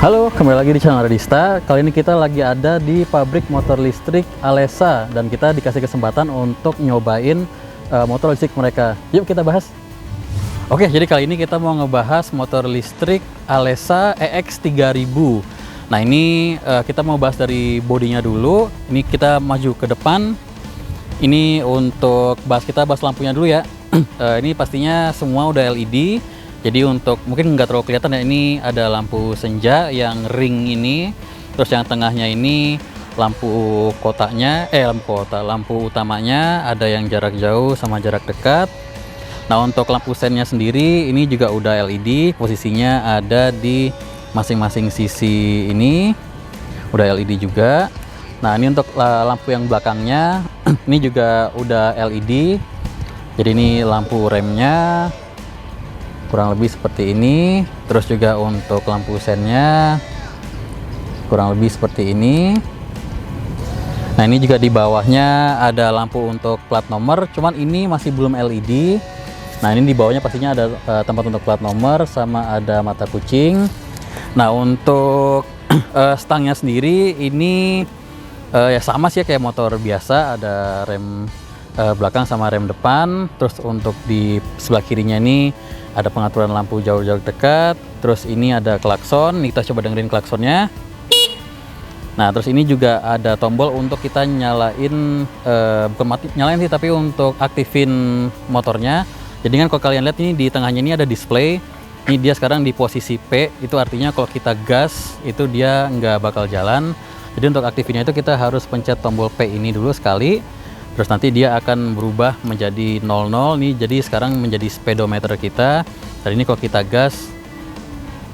Halo, kembali lagi di channel Radista. Kali ini kita lagi ada di pabrik motor listrik Alesa dan kita dikasih kesempatan untuk nyobain motor listrik mereka. Yuk kita bahas. Oke, jadi kali ini kita mau ngebahas motor listrik Alesa EX3000. Nah, ini kita mau bahas dari bodinya dulu. Ini kita maju ke depan. Ini untuk kita bahas lampunya dulu ya. Ini pastinya semua udah LED. Jadi untuk mungkin nggak terlalu kelihatan ya, ini ada lampu senja yang ring ini, terus yang tengahnya ini lampu kotaknya, lampu utamanya ada yang jarak jauh sama jarak dekat. Nah, untuk lampu sennya sendiri ini juga udah LED, posisinya ada di masing-masing sisi ini, udah LED juga. Nah, ini untuk lampu yang belakangnya ini juga udah LED. Jadi ini lampu remnya kurang lebih seperti ini, terus juga untuk lampu sennya kurang lebih seperti ini. Nah, ini juga di bawahnya ada lampu untuk plat nomor, cuman ini masih belum LED. Nah, ini di bawahnya pastinya ada tempat untuk plat nomor sama ada mata kucing. Nah, untuk stangnya sendiri ini ya sama sih ya kayak motor biasa, ada rem belakang sama rem depan. Terus untuk di sebelah kirinya ini ada pengaturan lampu jauh-jauh dekat. Terus ini ada klakson. Nih, kita coba dengerin klaksonnya. Nah, terus ini juga ada tombol untuk kita nyalain, bukan nyalain sih, tapi untuk aktifin motornya. Jadi kan kalau kalian lihat ini di tengahnya ini ada display. Ini dia sekarang di posisi P, itu artinya kalau kita gas itu dia nggak bakal jalan. Jadi untuk aktifinnya itu kita harus pencet tombol P ini dulu sekali. Terus nanti dia akan berubah menjadi 00 nih, jadi sekarang menjadi speedometer kita. Dan ini kalau kita gas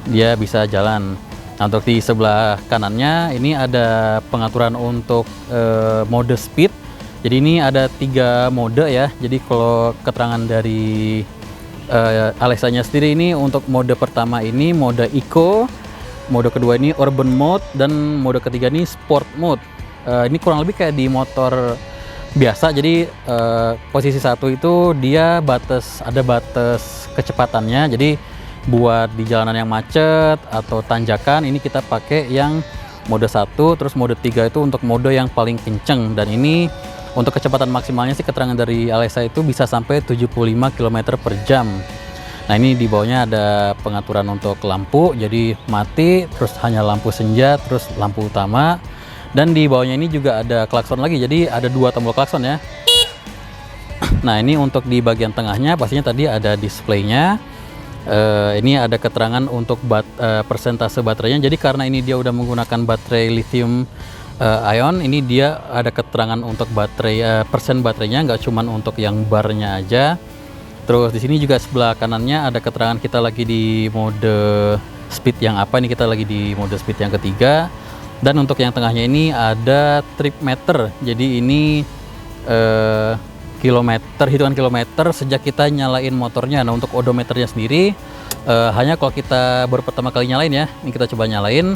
dia bisa jalan. Nah, untuk di sebelah kanannya ini ada pengaturan untuk mode speed. Jadi ini ada 3 mode ya. Jadi kalau keterangan dari Alesanya sendiri ini untuk mode pertama ini mode eco, mode kedua ini urban mode, dan mode ketiga ini sport mode. Ini kurang lebih kayak di motor biasa. Jadi posisi 1 itu dia ada batas kecepatannya. Jadi buat di jalanan yang macet atau tanjakan ini kita pakai yang mode 1. Terus mode 3 itu untuk mode yang paling kenceng, dan ini untuk kecepatan maksimalnya sih keterangan dari Alesa itu bisa sampai 75 km per jam. Nah, ini di bawahnya ada pengaturan untuk lampu, jadi mati, terus hanya lampu senja, terus lampu utama. Dan di bawahnya ini juga ada klakson lagi, jadi ada 2 tombol klakson ya. Nah, ini untuk di bagian tengahnya pastinya tadi ada displaynya. Ini ada keterangan untuk persentase baterainya. Jadi karena ini dia udah menggunakan baterai lithium ion, ini dia ada keterangan untuk baterai, persen baterainya, nggak cuman untuk yang barnya aja. Terus di sini juga sebelah kanannya ada keterangan kita lagi di mode speed yang apa. Ini kita lagi di mode speed yang ketiga. Dan untuk yang tengahnya ini ada trip meter. Jadi ini hitungan kilometer sejak kita nyalain motornya. Nah, untuk odometernya sendiri hanya kalau kita baru pertama kali nyalain ya. Ini kita coba nyalain.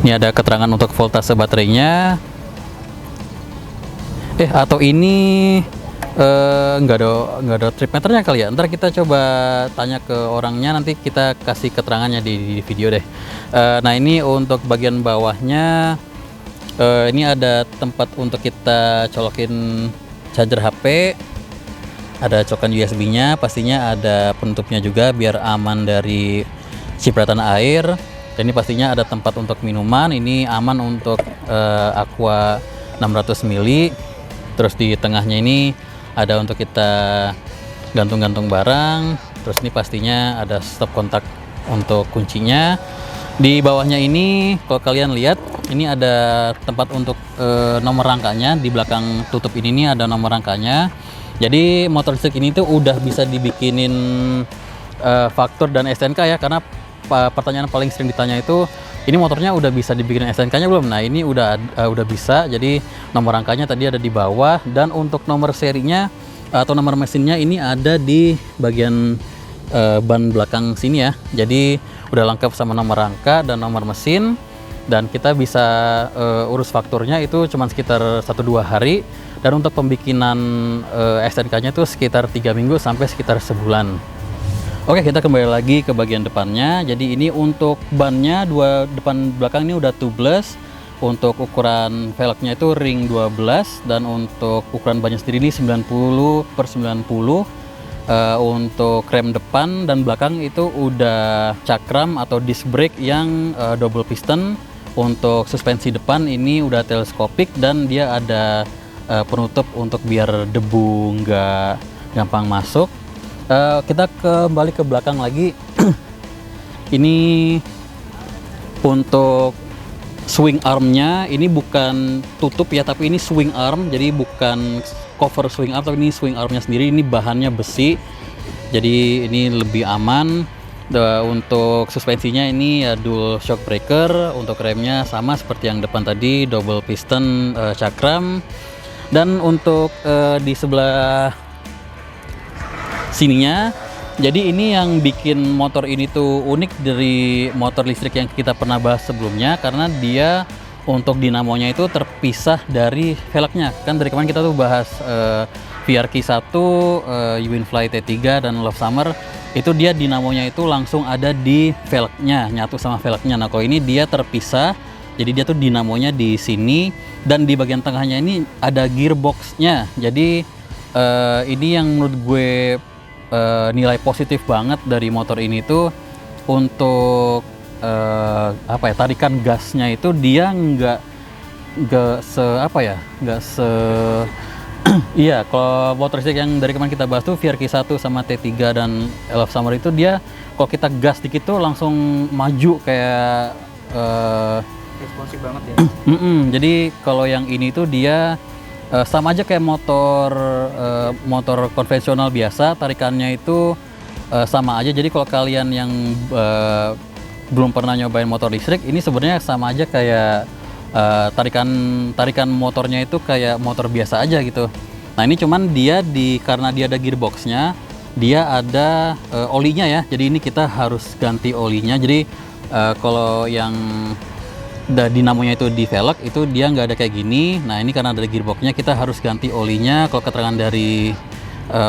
Ini ada keterangan untuk voltase baterainya. Atau ini nggak ada trip meternya kali ya. Ntar kita coba tanya ke orangnya, nanti kita kasih keterangannya di video deh. Nah, ini untuk bagian bawahnya ini ada tempat untuk kita colokin charger HP, ada colokan USB-nya, pastinya ada penutupnya juga biar aman dari cipratan air. Dan ini pastinya ada tempat untuk minuman, ini aman untuk Aqua 600 ml. Terus di tengahnya ini ada untuk kita gantung-gantung barang. Terus ini pastinya ada stop kontak untuk kuncinya. Di bawahnya ini kalau kalian lihat ini ada tempat untuk nomor rangkanya. Di belakang tutup ini nih ada nomor rangkanya. Jadi motor listrik ini tuh udah bisa dibikinin faktur dan STNK ya, karena pertanyaan paling sering ditanya itu, ini motornya udah bisa dibikin STNK-nya belum? Nah, ini udah bisa. Jadi nomor rangkanya tadi ada di bawah, dan untuk nomor serinya atau nomor mesinnya ini ada di bagian ban belakang sini ya. Jadi udah lengkap sama nomor rangka dan nomor mesin, dan kita bisa urus fakturnya itu cuma sekitar 1-2 hari. Dan untuk pembikinan STNK-nya itu sekitar 3 minggu sampai sekitar sebulan. Oke, kita kembali lagi ke bagian depannya. Jadi ini untuk bannya dua depan belakang ini udah tubeless. Untuk ukuran velgnya itu ring 12 dan untuk ukuran bannya sendiri ini 90/90. Untuk rem depan dan belakang itu udah cakram atau disc brake yang double piston. Untuk suspensi depan ini udah teleskopik dan dia ada penutup untuk biar debu nggak gampang masuk. Kita kembali ke belakang lagi. Ini untuk swing armnya ini bukan tutup ya, tapi ini swing arm, jadi bukan cover swing arm, tapi ini swing armnya sendiri. Ini bahannya besi, jadi ini lebih aman. Untuk suspensinya ini ya dual shock breaker. Untuk remnya sama seperti yang depan tadi, double piston cakram. Dan untuk di sebelah sininya, jadi ini yang bikin motor ini tuh unik dari motor listrik yang kita pernah bahas sebelumnya, karena dia untuk dinamonya itu terpisah dari velgnya. Kan dari kemarin kita tuh bahas VRQ1, Uwinfly T3 dan Love Summer, itu dia dinamonya itu langsung ada di velgnya, nyatu sama velgnya. Nah, kalau ini dia terpisah, jadi dia tuh dinamonya di sini dan di bagian tengahnya ini ada gearboxnya. Jadi ini yang menurut gue nilai positif banget dari motor ini tuh untuk apa ya, tarikan gasnya itu dia nggak iya, kalau motor listrik yang dari kemarin kita bahas tuh VRQ1 sama T3 dan Love Summer itu dia kalau kita gas dikit tuh langsung maju kayak responsif banget ya. Jadi kalau yang ini tuh dia sama aja kayak motor konvensional biasa, tarikannya itu sama aja. Jadi kalau kalian yang belum pernah nyobain motor listrik, ini sebenarnya sama aja kayak tarikan motornya itu kayak motor biasa aja gitu. Nah, ini cuman dia karena dia ada gearboxnya, dia ada olinya ya. Jadi ini kita harus ganti olinya. Jadi kalau yang dinamonya itu di velg itu dia nggak ada kayak gini. Nah, ini karena ada gearboxnya kita harus ganti olinya. Kalau keterangan dari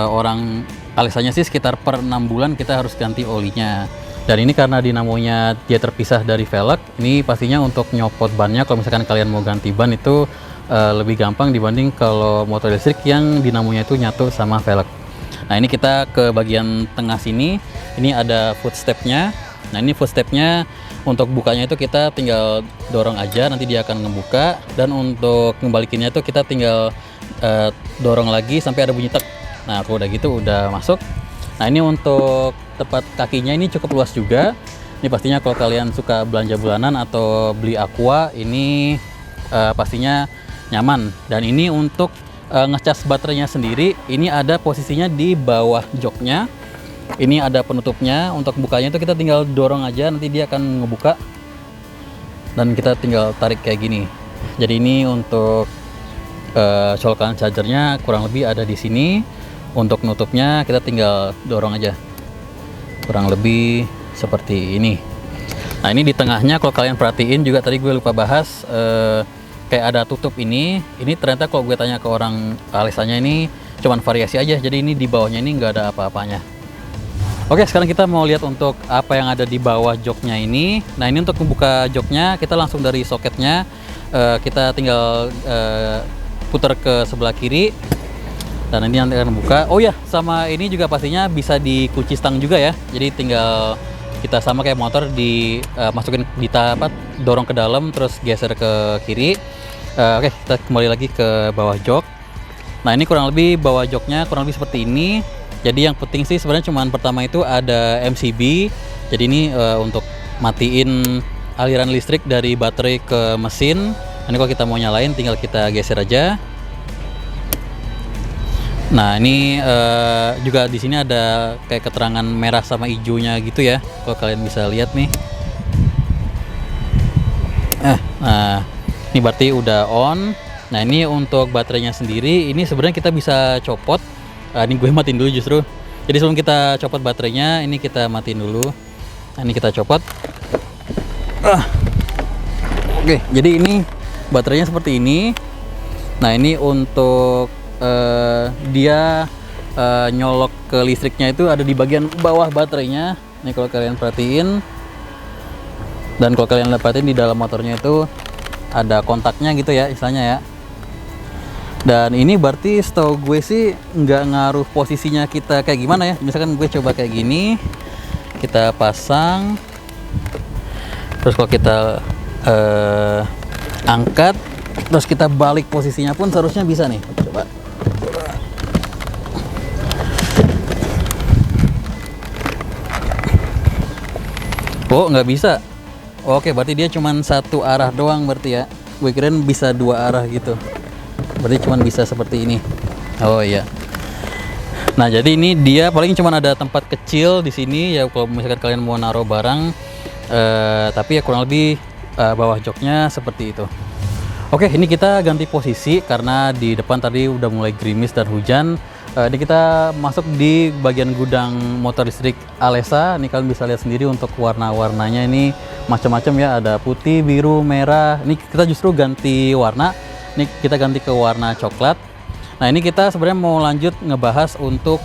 orang Alessanya sih sekitar per 6 bulan kita harus ganti olinya. Dan ini karena dinamonya dia terpisah dari velg, ini pastinya untuk nyopot bannya kalau misalkan kalian mau ganti ban itu lebih gampang dibanding kalau motor listrik yang dinamonya itu nyatu sama velg. Nah, ini kita ke bagian tengah sini, ini ada footstepnya. Nah, ini footstepnya untuk bukanya itu kita tinggal dorong aja, nanti dia akan ngebuka. Dan untuk ngembalikinnya itu kita tinggal dorong lagi sampai ada bunyi tek. Nah, kalau udah gitu udah masuk. Nah, ini untuk tempat kakinya ini cukup luas juga. Ini pastinya kalau kalian suka belanja bulanan atau beli aqua, ini pastinya nyaman. Dan ini untuk ngecas baterainya sendiri, ini ada posisinya di bawah joknya. Ini ada penutupnya. Untuk bukanya itu kita tinggal dorong aja, nanti dia akan ngebuka dan kita tinggal tarik kayak gini. Jadi ini untuk colokan chargernya kurang lebih ada di sini. Untuk nutupnya kita tinggal dorong aja, kurang lebih seperti ini. Nah, ini di tengahnya kalau kalian perhatiin juga tadi gue lupa bahas, kayak ada tutup ini ternyata kalau gue tanya ke orang Alessanya ini cuman variasi aja. Jadi ini di bawahnya ini nggak ada apa-apanya. Oke, sekarang kita mau lihat untuk apa yang ada di bawah joknya ini. Nah, ini untuk membuka joknya kita langsung dari soketnya, kita tinggal putar ke sebelah kiri dan ini nanti akan buka. Oh ya, sama ini juga pastinya bisa dikunci stang juga ya. Jadi tinggal kita sama kayak motor masukin dorong ke dalam terus geser ke kiri. Oke, kita kembali lagi ke bawah jok. Nah, ini kurang lebih bawah joknya kurang lebih seperti ini. Jadi yang penting sih sebenarnya cuman pertama itu ada MCB. Jadi ini untuk matiin aliran listrik dari baterai ke mesin. Ini kalau kita mau nyalain tinggal kita geser aja. Nah, ini juga di sini ada kayak keterangan merah sama hijaunya gitu ya. Kalau kalian bisa lihat nih. Nah, ini berarti udah on. Nah, ini untuk baterainya sendiri, ini sebenarnya kita bisa copot. Ini gue matiin dulu justru. Jadi sebelum kita copot baterainya, ini kita matiin dulu. Nah, ini kita copot. Oke, jadi ini baterainya seperti ini. Nah, ini untuk dia nyolok ke listriknya itu ada di bagian bawah baterainya. Ini kalau kalian perhatiin, dan kalau kalian dapatin di dalam motornya itu ada kontaknya gitu ya istilahnya ya. Dan ini berarti setahu gue sih nggak ngaruh posisinya kita kayak gimana ya. Misalkan gue coba kayak gini, kita pasang, terus kalau kita angkat, terus kita balik posisinya pun seharusnya bisa nih. Coba. Oh, nggak bisa. Oke, berarti dia cuma satu arah doang berarti ya. Gue kirain bisa dua arah gitu. Berarti cuma bisa seperti ini. Oh iya. Nah, jadi ini dia paling cuma ada tempat kecil di sini ya kalau misalkan kalian mau naruh barang. Tapi ya kurang lebih bawah joknya seperti itu. Oke, ini kita ganti posisi karena di depan tadi udah mulai gerimis dan hujan. Ini kita masuk di bagian gudang motor listrik Alesa. Ini kalian bisa lihat sendiri untuk warna-warnanya ini macam-macam ya. Ada putih, biru, merah. Ini kita justru ganti warna. Ini kita ganti ke warna coklat. Nah, ini kita sebenarnya mau lanjut ngebahas untuk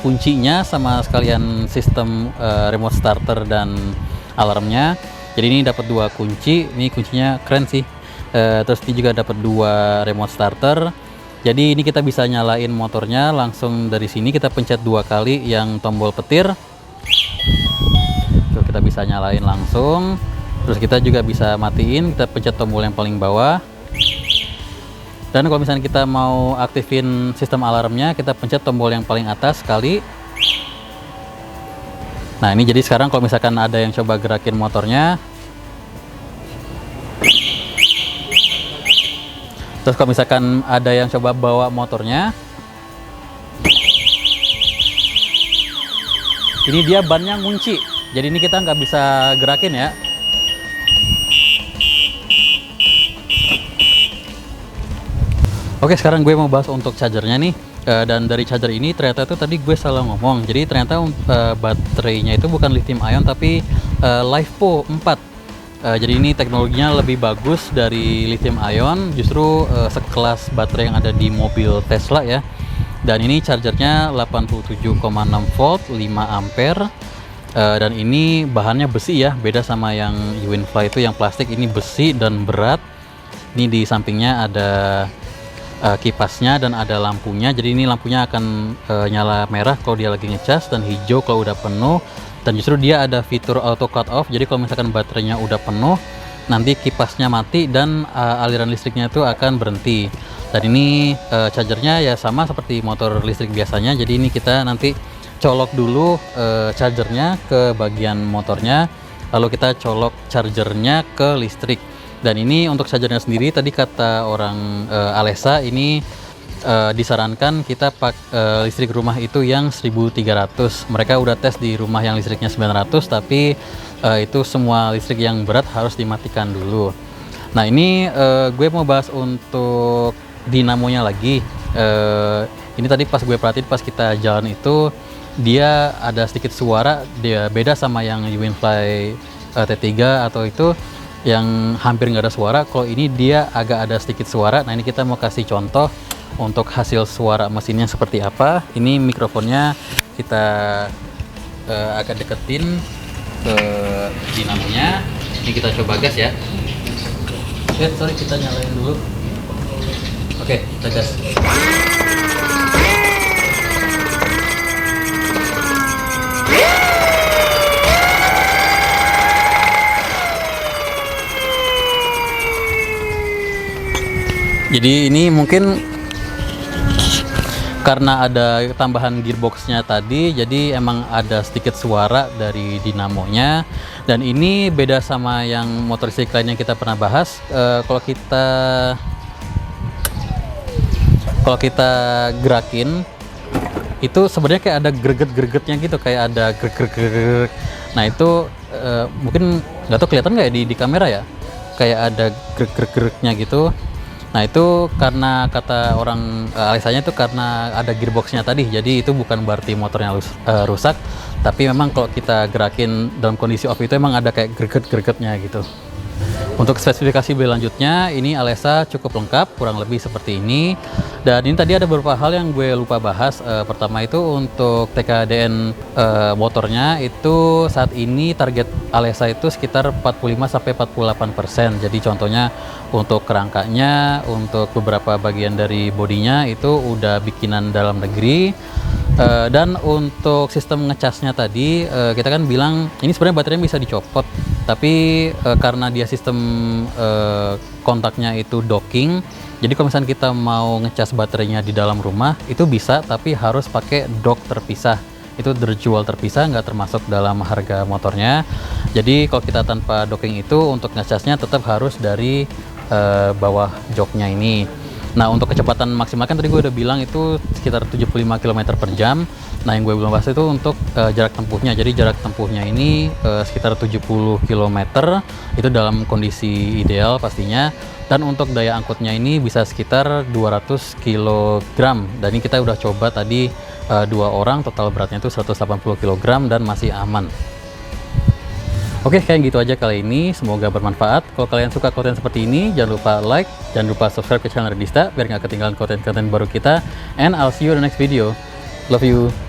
kuncinya sama sekalian sistem remote starter dan alarmnya. Jadi ini dapat 2 kunci. Ini kuncinya keren sih. Terus ini juga dapat 2 remote starter. Jadi ini kita bisa nyalain motornya langsung dari sini. Kita pencet 2 kali yang tombol petir. Tuh, kita bisa nyalain langsung. Terus kita juga bisa matiin. Kita pencet tombol yang paling bawah. Dan kalau misalnya kita mau aktifin sistem alarmnya, kita pencet tombol yang paling atas sekali. Nah, ini jadi sekarang kalau misalkan ada yang coba gerakin motornya, terus kalau misalkan ada yang coba bawa motornya, ini dia bannya ngunci. Jadi ini kita nggak bisa gerakin ya. Oke, sekarang gue mau bahas untuk chargernya nih. Dan dari charger ini ternyata tuh tadi gue salah ngomong. Jadi ternyata baterainya itu bukan lithium ion tapi LiFePO 4. Jadi ini teknologinya lebih bagus dari lithium ion, justru sekelas baterai yang ada di mobil Tesla ya. Dan ini chargernya 87,6 volt, 5 ampere. Dan ini bahannya besi ya, beda sama yang Uwinfly itu yang plastik. Ini besi dan berat. Ini di sampingnya ada kipasnya dan ada lampunya. Jadi ini lampunya akan nyala merah kalau dia lagi ngecas dan hijau kalau udah penuh. Dan justru dia ada fitur auto cut off. Jadi kalau misalkan baterainya udah penuh, nanti kipasnya mati dan aliran listriknya itu akan berhenti. Dan ini chargernya ya sama seperti motor listrik biasanya. Jadi ini kita nanti colok dulu chargernya ke bagian motornya, lalu kita colok chargernya ke listrik. Dan ini untuk chargernya sendiri tadi kata orang Alesa ini disarankan kita pakai listrik rumah itu yang 1300. Mereka udah tes di rumah yang listriknya 900, tapi itu semua listrik yang berat harus dimatikan dulu. Nah, ini gue mau bahas untuk dinamonya lagi. Ini tadi pas gue perhatiin pas kita jalan itu dia ada sedikit suara, dia beda sama yang Uwinfly T3 atau itu yang hampir nggak ada suara. Kalau ini dia agak ada sedikit suara. Nah, ini kita mau kasih contoh untuk hasil suara mesinnya seperti apa. Ini mikrofonnya kita agak deketin ke dinamonya. Ini kita coba gas ya. Sorry, kita nyalain dulu. Oke, kita gas. Jadi ini mungkin karena ada tambahan gearboxnya tadi, jadi emang ada sedikit suara dari dinamonya. Dan ini beda sama yang motor listrik lain yang kita pernah bahas. Kalau kita gerakin itu sebenarnya kayak ada greget-gregetnya gitu, kayak ada greg. Nah itu mungkin nggak tahu kelihatan nggak ya di kamera ya, kayak ada greg-gregnya gitu. Nah itu karena kata orang Alesanya itu karena ada gearboxnya tadi, jadi itu bukan berarti motornya rusak, tapi memang kalau kita gerakin dalam kondisi off itu emang ada kayak greget-gregetnya gitu. Untuk spesifikasi berlanjutnya, ini Alesa cukup lengkap, kurang lebih seperti ini. Dan ini tadi ada beberapa hal yang gue lupa bahas. Pertama itu untuk TKDN motornya itu saat ini target Alesa itu sekitar 45-48%. Jadi contohnya untuk kerangkanya, untuk beberapa bagian dari bodinya itu udah bikinan dalam negeri. Dan untuk sistem ngecasnya tadi kita kan bilang ini sebenarnya baterainya bisa dicopot, tapi karena dia sistem kontaknya itu docking, jadi kalau misalnya kita mau ngecas baterainya di dalam rumah itu bisa, tapi harus pakai dock terpisah. Itu terjual terpisah, nggak termasuk dalam harga motornya. Jadi kalau kita tanpa docking itu untuk ngecasnya tetap harus dari bawah joknya ini. Nah untuk kecepatan maksimal kan tadi gue udah bilang itu sekitar 75 km per jam. Nah yang gue belum bahas itu untuk jarak tempuhnya. Jadi jarak tempuhnya ini sekitar 70 km, itu dalam kondisi ideal pastinya. Dan untuk daya angkutnya ini bisa sekitar 200 kg. Dan ini kita udah coba tadi 2 orang, total beratnya itu 180 kg dan masih aman. Oke, kayak gitu aja kali ini. Semoga bermanfaat. Kalau kalian suka konten seperti ini, jangan lupa like, jangan lupa subscribe ke channel Redista biar nggak ketinggalan konten-konten baru kita. And I'll see you in the next video. Love you.